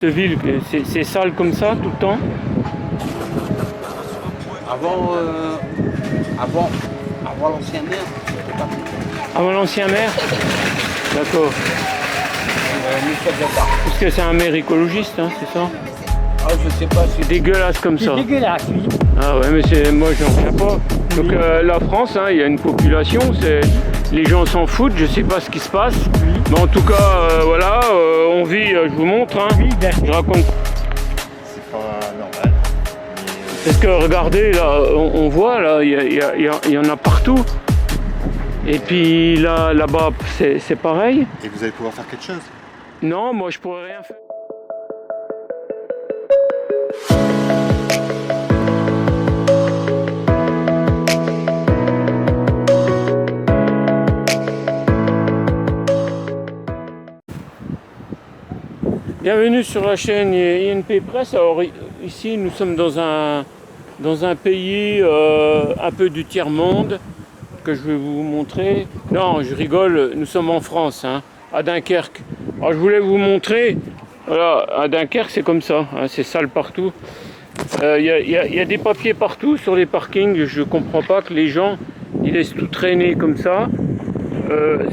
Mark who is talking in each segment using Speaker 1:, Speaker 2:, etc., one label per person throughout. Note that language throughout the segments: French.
Speaker 1: Cette ville, c'est sale comme ça tout le temps?
Speaker 2: Avant l'ancien maire, c'était pas
Speaker 1: Avant l'ancien maire? D'accord.
Speaker 2: Michel Delbar.
Speaker 1: Parce que c'est un maire écologiste, hein, c'est ça?
Speaker 2: Ah, je sais pas si
Speaker 1: C'est dégueulasse comme ça.
Speaker 3: C'est dégueulasse, oui.
Speaker 1: Ah ouais, mais moi j'en reviens pas. Donc la France, hein, il y a une population, les gens s'en foutent, je sais pas ce qui se passe.
Speaker 3: Oui.
Speaker 1: Mais en tout cas, voilà, on vit, je vous montre, hein.
Speaker 3: Oui, bien sûr.
Speaker 1: Je raconte.
Speaker 4: C'est pas normal.
Speaker 1: Parce que regardez, là, on voit, là, il y en a partout. Et puis là-bas, c'est pareil.
Speaker 4: Et vous allez pouvoir faire quelque chose?
Speaker 1: Non, moi je pourrais rien faire. Bienvenue sur la chaîne INP Presse. Alors ici nous sommes dans un pays un peu du tiers-monde que je vais vous montrer. Non, je rigole, nous sommes en France, hein, à Dunkerque. Alors je voulais vous montrer, voilà, à Dunkerque c'est comme ça, hein, c'est sale partout. Il y a des papiers partout sur les parkings, je comprends pas que les gens ils laissent tout traîner comme ça.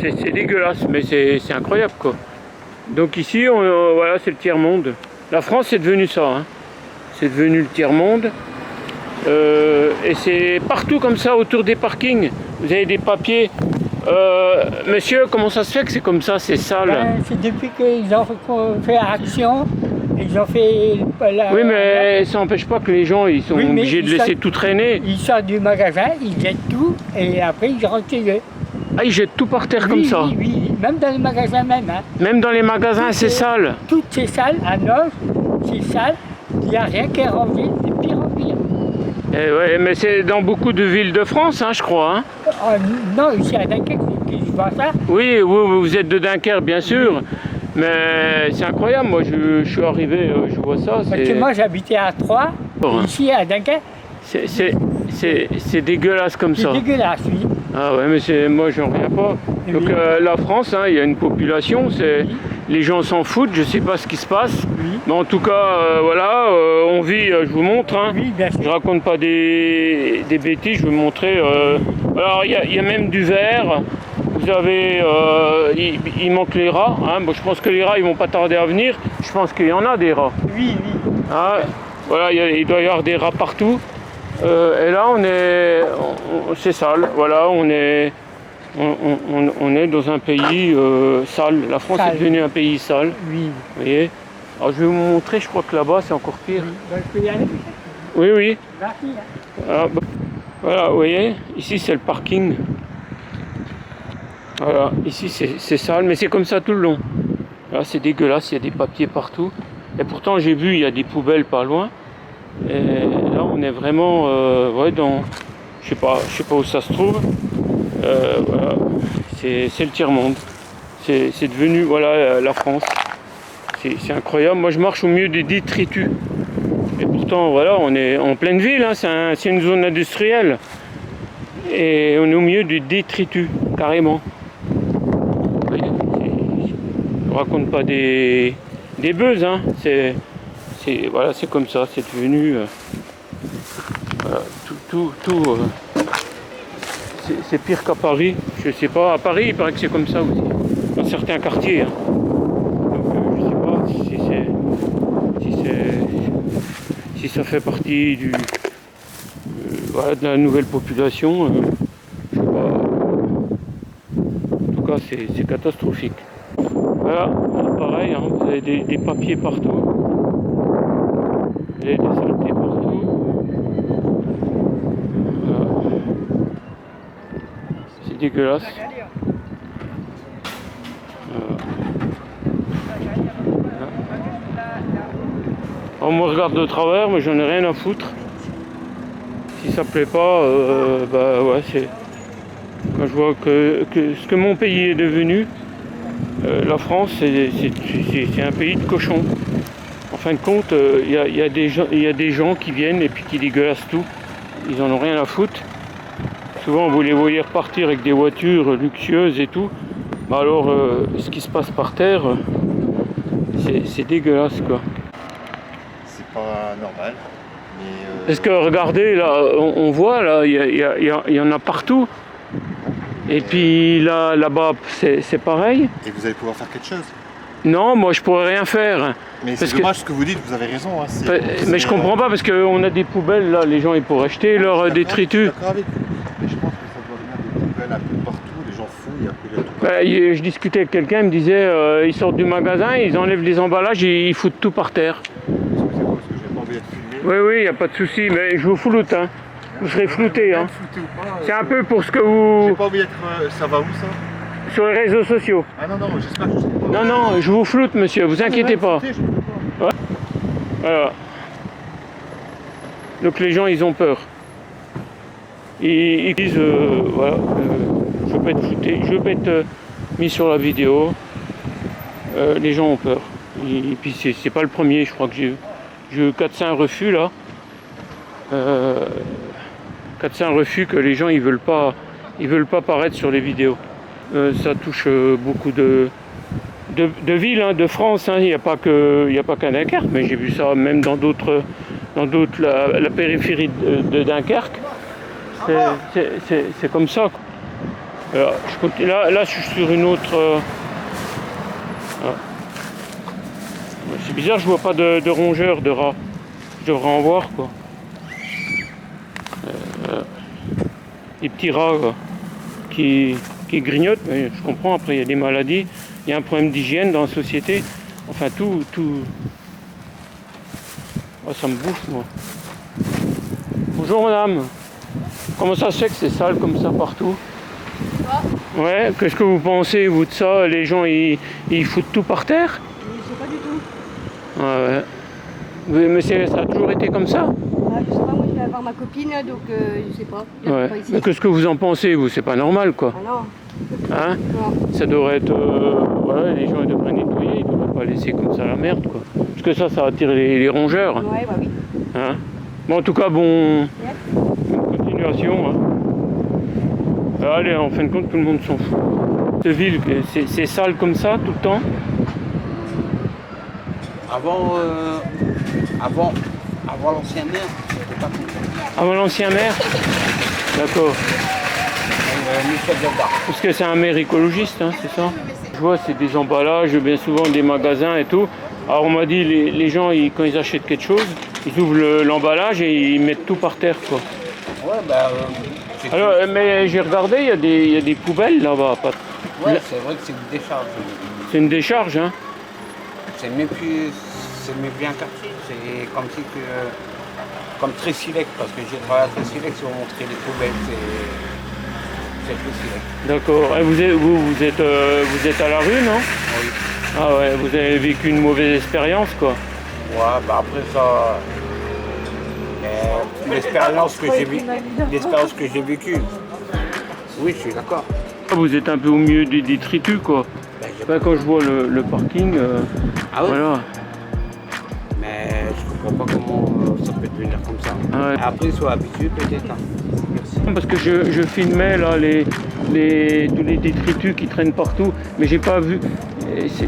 Speaker 1: C'est dégueulasse, mais c'est incroyable quoi. Donc ici, voilà, c'est le tiers-monde. La France, c'est devenu ça. Hein. C'est devenu le tiers-monde. Et c'est partout comme ça, autour des parkings. Vous avez des papiers. Monsieur, comment ça se fait que c'est comme ça, c'est sale?
Speaker 3: C'est depuis qu'ils ont fait action, ils ont fait
Speaker 1: Oui, mais ça n'empêche pas que les gens ils sont obligés de laisser tout traîner.
Speaker 3: Ils sortent du magasin, ils jettent tout, et après ils rentrent chez eux.
Speaker 1: Ah, ils jettent tout par terre comme ça?
Speaker 3: Oui, même dans les magasins même. Hein.
Speaker 1: Même dans les magasins, c'est sale?
Speaker 3: Tout c'est sale, à Noche, c'est sale, il n'y a rien qui est rangé, c'est pire en pire.
Speaker 1: Eh ouais, mais c'est dans beaucoup de villes de France, hein, je crois. Hein.
Speaker 3: Non, ici à Dunkerque, je vois ça.
Speaker 1: Oui, vous êtes de Dunkerque, bien sûr. Mais c'est incroyable, moi je suis arrivé, je vois ça.
Speaker 3: Parce que moi j'habitais à Troyes, ici à Dunkerque.
Speaker 1: C'est dégueulasse comme ça.
Speaker 3: C'est dégueulasse, oui.
Speaker 1: Ah ouais, mais moi j'en reviens pas. Donc
Speaker 3: Oui.
Speaker 1: la France, hein, il y a une population, les gens s'en foutent, je sais pas ce qui se passe.
Speaker 3: Oui.
Speaker 1: Mais en tout cas, voilà, on vit, je vous montre. Hein.
Speaker 3: Oui, bien sûr.
Speaker 1: Je raconte pas des bêtises, je vais vous montrer. Alors il y a même du verre. Vous avez, il manque les rats. Hein. Bon, je pense que les rats ils vont pas tarder à venir. Je pense qu'il y en a des rats.
Speaker 3: Oui, oui.
Speaker 1: Ah, voilà, il doit y avoir des rats partout. Et là, c'est sale. Voilà, on est dans un pays sale. La France
Speaker 3: Sale.
Speaker 1: est devenue un pays sale.
Speaker 3: Oui.
Speaker 1: Vous voyez. Alors, je vais vous montrer. Je crois que là-bas, c'est encore pire.
Speaker 3: Donc, je peux y aller.
Speaker 1: Oui, oui.
Speaker 3: Merci. Hein.
Speaker 1: Ah, bah, voilà, vous voyez. Ici, c'est le parking. Voilà, ici, c'est sale, mais c'est comme ça tout le long. Là, c'est dégueulasse. Il y a des papiers partout. Et pourtant, j'ai vu, il y a des poubelles pas loin. Et là, on est vraiment ouais, dans... Je sais pas où ça se trouve. Voilà. C'est le tiers-monde. C'est devenu, voilà, la France. C'est incroyable. Moi, je marche au milieu des détritus. Et pourtant, voilà, on est en pleine ville. Hein, c'est une zone industrielle. Et on est au milieu du détritus, carrément. Vous voyez, je raconte pas des buzz, hein. Voilà, c'est comme ça, c'est devenu voilà, c'est pire qu'à Paris, je sais pas, à Paris il paraît que c'est comme ça aussi, dans certains quartiers. Hein. Donc je sais pas si ça fait partie voilà, de la nouvelle population, je sais pas. En tout cas c'est catastrophique. Voilà, pareil, hein, vous avez des papiers partout. Vous avez des saletés partout. Voilà. C'est dégueulasse. On me regarde de travers, mais j'en ai rien à foutre. Si ça plaît pas, bah ouais, c'est. Quand je vois que ce que mon pays est devenu, la France, c'est un pays de cochons. En fin de compte, il y a des gens qui viennent et puis qui dégueulassent tout. Ils en ont rien à foutre. Souvent, vous les voyez repartir avec des voitures luxueuses et tout. Bah alors, ce qui se passe par terre, c'est dégueulasse, quoi.
Speaker 4: pas normal. Mais,
Speaker 1: Parce que regardez, là, on voit, là, il y en a partout. Et puis là-bas, c'est pareil.
Speaker 4: et vous allez pouvoir faire quelque chose.
Speaker 1: Non, moi je pourrais rien faire.
Speaker 4: Mais
Speaker 1: Parce
Speaker 4: c'est
Speaker 1: que-
Speaker 4: dommage ce que vous dites, vous avez raison. Hein,
Speaker 1: Mais je comprends pas parce qu'on a des poubelles là, les gens ils pourraient jeter leurs détritus.
Speaker 4: Je suis d'accord avec vous. Mais je pense que ça doit venir des poubelles un peu partout, les gens fouillent, après il y a tout.
Speaker 1: Je discutais avec quelqu'un, il me disait ils sortent du magasin, ils enlèvent les emballages et ils foutent tout par terre.
Speaker 4: Excusez-moi parce que j'ai pas envie d'être filmé.
Speaker 1: Oui, oui, il n'y a pas de souci, mais je vous floute, hein. Vous serez flouté, hein.
Speaker 4: Flouté ou pas,
Speaker 1: C'est un peu pour ce que
Speaker 4: J'ai
Speaker 1: vous...
Speaker 4: pas envie d'être. Ça va où ça?
Speaker 1: Sur les réseaux sociaux.
Speaker 4: Ah non, non, j'espère que je sais pas.
Speaker 1: Non, non, je vous floute, monsieur, vous inquiétez pas.
Speaker 4: Flouté, je peux pas.
Speaker 1: Voilà. Donc les gens, ils ont peur. Ils disent, voilà, je peux être flouté, je peux être mis sur la vidéo. Les gens ont peur. Et puis c'est pas le premier, je crois que j'ai eu 4-5 refus là. 4-5 refus que les gens ils veulent pas paraître sur les vidéos. Ça touche beaucoup de villes, hein, de France. Hein. Il n'y a pas qu'à Dunkerque, mais j'ai vu ça même dans d'autres, la périphérie de Dunkerque. C'est comme ça. Alors, là, je suis sur une autre. C'est bizarre, je vois pas de rongeurs, de rats. Je devrais en voir quoi. Des petits rats quoi, qui grignotent, mais je comprends, après il y a des maladies, il y a un problème d'hygiène dans la société. Enfin tout. Oh, ça me bouffe moi. Bonjour madame. Comment ça se fait que c'est sale comme ça partout? Ouais, qu'est-ce que vous pensez vous de ça? Les gens ils foutent tout par terre?
Speaker 5: Je sais pas du tout.
Speaker 1: Ouais. Mais ça a toujours été comme ça?
Speaker 5: Ah, je sais pas, moi je vais avoir ma copine, donc je sais pas. Je
Speaker 1: Ouais.
Speaker 5: pas ici.
Speaker 1: Mais qu'est-ce que vous en pensez vous? C'est pas normal quoi.
Speaker 5: Ah non.
Speaker 1: Hein?
Speaker 5: Non.
Speaker 1: Ça devrait être... voilà, les gens ils devraient nettoyer, ils devraient pas laisser comme ça la merde quoi. Parce que ça attire les rongeurs.
Speaker 5: Ouais, bah oui.
Speaker 1: Hein? Bon en tout cas bonne continuation. Hein. Allez, en fin de compte tout le monde s'en fout. Cette ville, c'est sale comme ça tout le temps?
Speaker 2: Avant l'ancien maire, c'était pas comme ça.
Speaker 1: Avant l'ancien maire? D'accord.
Speaker 2: Michel Delbar.
Speaker 1: Parce que c'est un maire écologiste, hein, c'est ça? Je vois, c'est des emballages, bien souvent des magasins et tout. Alors on m'a dit, les gens, quand ils achètent quelque chose, ils ouvrent l'emballage et ils mettent tout par terre, quoi.
Speaker 2: Ouais, bah. c'est
Speaker 1: Alors, mais j'ai regardé, il y a des poubelles là-bas.
Speaker 2: tout. Ouais, c'est vrai que c'est une décharge.
Speaker 1: C'est une décharge, hein?
Speaker 2: C'est même plus un quartier. C'est comme si que. Comme Tressilec, parce que j'ai travaillé à Tressilec, si on montrait les poubelles, c'est Tressilec.
Speaker 1: D'accord. Et vous êtes à la rue, non?
Speaker 2: Oui.
Speaker 1: Ah ouais, vous avez vécu une mauvaise expérience, quoi.
Speaker 2: Ouais, bah après ça. L'expérience que j'ai vécue. Oui, je suis d'accord.
Speaker 1: Vous êtes un peu au milieu des détritus, quoi.
Speaker 2: Ben, j'ai-
Speaker 1: Enfin, quand je vois le parking,
Speaker 2: Ah ouais.
Speaker 1: voilà.
Speaker 2: Mais je comprends pas comment ça peut devenir comme ça.
Speaker 1: Ah ouais.
Speaker 2: Après, ils sont habitués peut-être. Hein. Merci.
Speaker 1: Parce que je filmais là tous les détritus qui traînent partout, mais j'ai pas vu.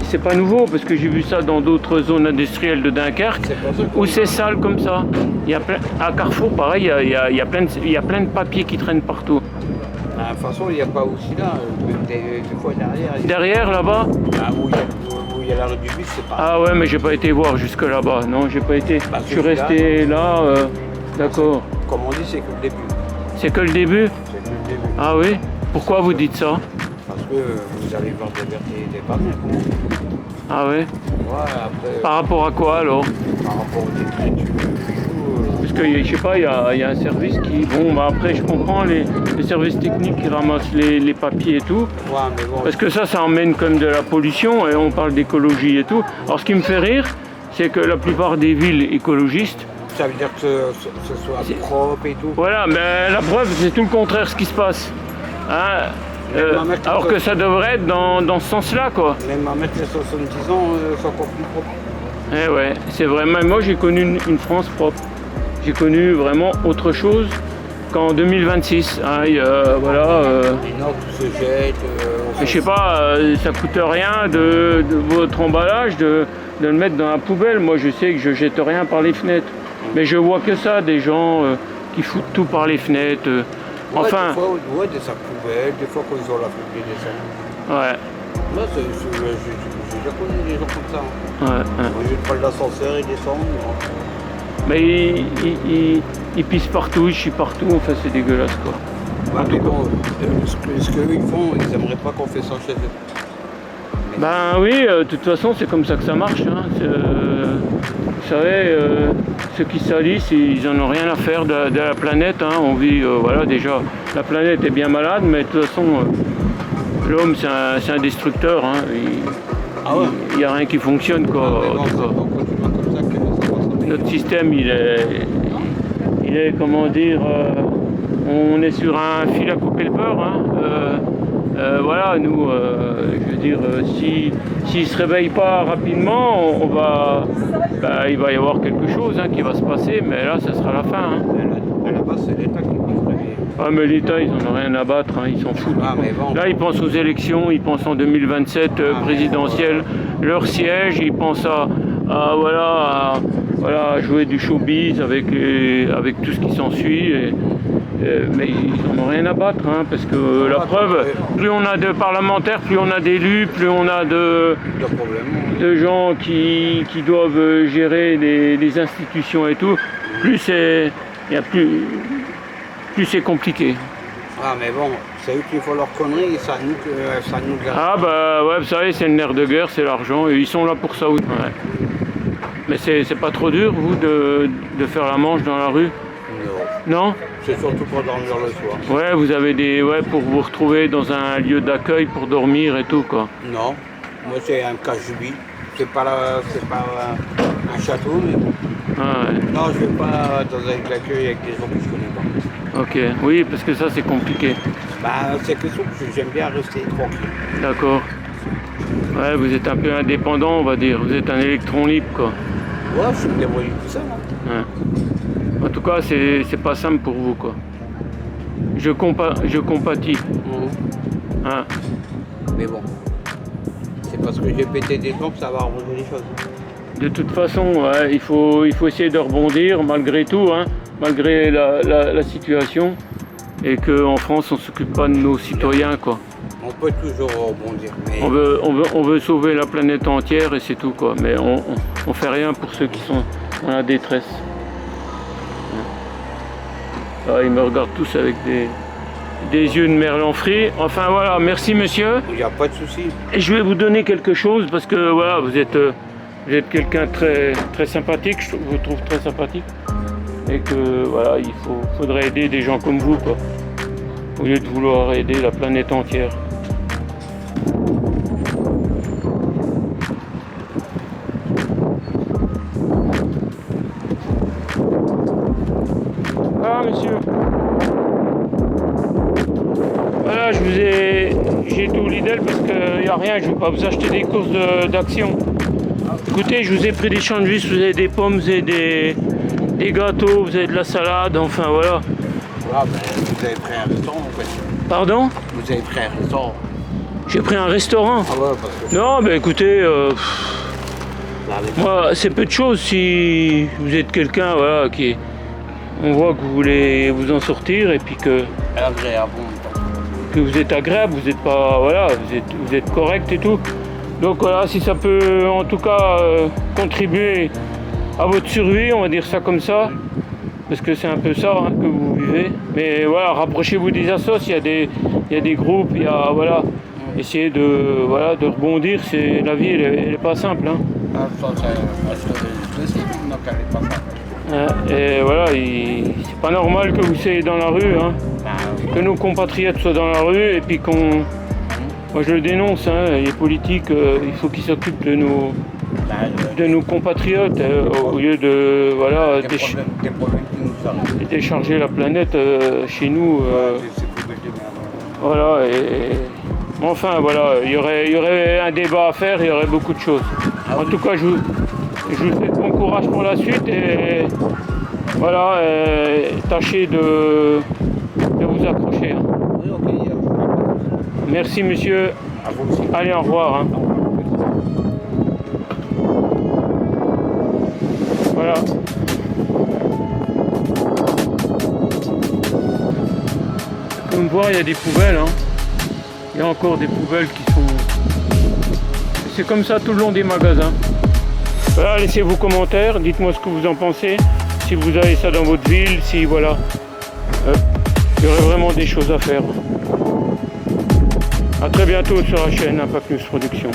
Speaker 1: C'est pas nouveau parce que j'ai vu ça dans d'autres zones industrielles de Dunkerque
Speaker 2: C'est pour ça que-
Speaker 1: où c'est sale comme ça. Il y a plein, à Carrefour, pareil, il y a plein de papiers qui traînent partout.
Speaker 2: De toute façon, il n'y a pas aussi là, même des fois derrière.
Speaker 1: Derrière là-bas?
Speaker 2: Ah, où il y a la rue du bus, c'est pas.
Speaker 1: Ah ouais, mais j'ai pas été voir jusque là-bas. Non, j'ai pas été.
Speaker 2: Bah,
Speaker 1: Je suis resté là. D'accord.
Speaker 2: Comme on dit, c'est que le début.
Speaker 1: C'est que le début?
Speaker 2: C'est que le début.
Speaker 1: Ah oui? Pourquoi vous dites ça?
Speaker 2: Parce que vous allez voir des panneaux.
Speaker 1: Ah ouais?
Speaker 2: Ouais, après,
Speaker 1: Par rapport à quoi alors?
Speaker 2: par rapport aux détritus,
Speaker 1: Parce que je sais pas, il y a un service qui. Bon, bah après, je comprends les services techniques qui ramassent les papiers et tout.
Speaker 2: ouais, mais bon.
Speaker 1: Parce que ça emmène comme de la pollution et on parle d'écologie et tout. Alors, ce qui me fait rire, c'est que la plupart des villes écologistes,
Speaker 2: Ça veut dire que ce soit propre et tout.
Speaker 1: voilà, mais la preuve, c'est tout le contraire ce qui se passe. Hein, alors que ça devrait être dans ce sens-là, quoi.
Speaker 2: Même à mettre les 70 ans, c'est encore plus propre.
Speaker 1: Eh ouais, c'est vrai. Même moi, j'ai connu une France propre. J'ai connu vraiment autre chose qu'en 2026. Hein, voilà.
Speaker 2: Les notes se jettent.
Speaker 1: Je sais pas, ça coûte rien de votre emballage, de le mettre dans la poubelle. Moi, je sais que je jette rien par les fenêtres. Mais je vois que ça, des gens qui foutent tout par les fenêtres. Enfin.
Speaker 2: Des fois, ouais, des sacs poubelles, des fois quand ils ont la poubelle, des sacs.
Speaker 1: Ouais.
Speaker 2: Là, j'ai déjà connu des gens comme ça.
Speaker 1: Ouais.
Speaker 2: Au lieu de prendre l'ascenseur, ils descendent.
Speaker 1: Mais ils pissent partout, ils chient partout, enfin c'est dégueulasse quoi.
Speaker 2: Ouais, mais bon, ce qu'eux ils font, ils aimeraient pas qu'on fait ça chez eux. Mais
Speaker 1: Ben oui, de toute façon c'est comme ça que ça marche. Hein. Vous savez, ceux qui salissent, ils en ont rien à faire de la planète. Hein. On vit, voilà, déjà, la planète est bien malade, mais de toute façon, l'homme c'est un destructeur. Hein. Il n'y a rien qui fonctionne quoi.
Speaker 2: mais
Speaker 1: En
Speaker 2: bon,
Speaker 1: tout cas.
Speaker 2: on continue comme ça, que ça va s'améliorer.
Speaker 1: Notre système, il est comment dire, on est sur un fil à couper le beurre. Hein. Voilà, nous, je veux dire, s'il ne se réveille pas rapidement, il va y avoir quelque chose hein, qui va se passer, mais là, ça sera la fin. Hein.
Speaker 2: À la base, c'est l'État qui nous ferait.
Speaker 1: Ah, mais l'État, ils n'en ont rien à battre, hein, ils s'en foutent.
Speaker 2: Ah, mais bon.
Speaker 1: Là, ils pensent aux élections, ils pensent en 2027 présidentielle, leur siège, ils pensent à jouer du showbiz avec tout ce qui s'ensuit. Mais ils n'en ont rien à battre, hein, parce que la preuve, plus on a de parlementaires, plus on a d'élus, plus on a de gens qui doivent gérer les institutions et tout, plus c'est compliqué.
Speaker 2: Ah, mais bon, c'est eux qui font leurs conneries, ça nous garde.
Speaker 1: Ah bah ouais, vous savez, c'est le nerf de guerre, c'est l'argent, et ils sont là pour ça. Ouais. Mais c'est pas trop dur, vous, de faire la manche dans la rue? Non.
Speaker 2: C'est surtout pour dormir le soir.
Speaker 1: Ouais, vous avez pour vous retrouver dans un lieu d'accueil pour dormir et tout, quoi.
Speaker 2: Non, moi c'est un cache-vie. C'est pas un château, mais bon.
Speaker 1: Ah ouais.
Speaker 2: Non, je vais pas dans un accueil avec des gens que je connais pas.
Speaker 1: Ok, oui, parce que ça c'est compliqué.
Speaker 2: Bah, c'est question que j'aime bien rester tranquille.
Speaker 1: D'accord. Ouais, vous êtes un peu indépendant, on va dire. Vous êtes un électron libre, quoi.
Speaker 2: Ouais, je me débrouille tout seul. Hein.
Speaker 1: Ouais. En tout cas, c'est pas simple pour vous, quoi. Je compatis. Hein.
Speaker 2: Mais bon, c'est parce que j'ai pété des plombs que ça va arranger les choses.
Speaker 1: De toute façon, ouais, il faut essayer de rebondir malgré tout, hein, malgré la situation, et qu'en France, on ne s'occupe pas de nos citoyens, quoi.
Speaker 2: On peut toujours rebondir, mais...
Speaker 1: On veut sauver la planète entière et c'est tout, quoi. Mais on fait rien pour ceux qui sont dans la détresse. Ah, ils me regardent tous avec des yeux de merlan frit. Enfin voilà, merci monsieur.
Speaker 2: Il n'y a pas de souci.
Speaker 1: Et je vais vous donner quelque chose parce que voilà, vous êtes quelqu'un de très, très sympathique, je vous trouve très sympathique. Et que voilà, il faudrait aider des gens comme vous, quoi. Au lieu de vouloir aider la planète entière. Ah monsieur. Voilà, j'ai été au Lidl parce qu'il n'y a rien, je ne vais pas vous acheter des courses d'action. Écoutez, je vous ai pris des sandwichs, vous avez des pommes, vous avez des gâteaux, vous avez de la salade, enfin voilà.
Speaker 2: Ah ben, vous avez pris un restaurant en fait.
Speaker 1: Pardon?
Speaker 2: Vous avez pris un restaurant.
Speaker 1: J'ai pris un restaurant.
Speaker 2: Ah ouais, parce que...
Speaker 1: Non, mais écoutez, moi, c'est peu de choses si vous êtes quelqu'un, voilà, qui... On voit que vous voulez vous en sortir et puis que vous êtes agréable, vous êtes pas, voilà, vous êtes correct et tout. Donc voilà, si ça peut en tout cas contribuer à votre survie, on va dire ça comme ça, parce que c'est un peu ça hein, que vous vivez. Mais voilà, rapprochez-vous des assos, il y a des groupes, il y a voilà, essayez de rebondir. C'est la vie, elle est pas simple. Hein. Et voilà, c'est pas normal que vous soyez dans la rue, hein, que nos compatriotes soient dans la rue et puis qu'on... Moi je le dénonce, hein, les politiques, il faut qu'ils s'occupent de nos compatriotes au lieu de voilà, décharger la planète chez nous. Voilà, et enfin voilà, il y aurait un débat à faire, il y aurait beaucoup de choses. En tout cas, je vous souhaite bon courage pour la suite et voilà, tâchez de vous accrocher. Hein. Merci monsieur. Allez, au revoir. Hein. Voilà. Comme voir, il y a des poubelles. Hein. Il y a encore des poubelles qui sont... C'est comme ça tout le long des magasins. Voilà, laissez vos commentaires, dites-moi ce que vous en pensez. Si vous avez ça dans votre ville, si voilà. Il y aurait vraiment des choses à faire. A très bientôt sur la chaîne Impact News Production.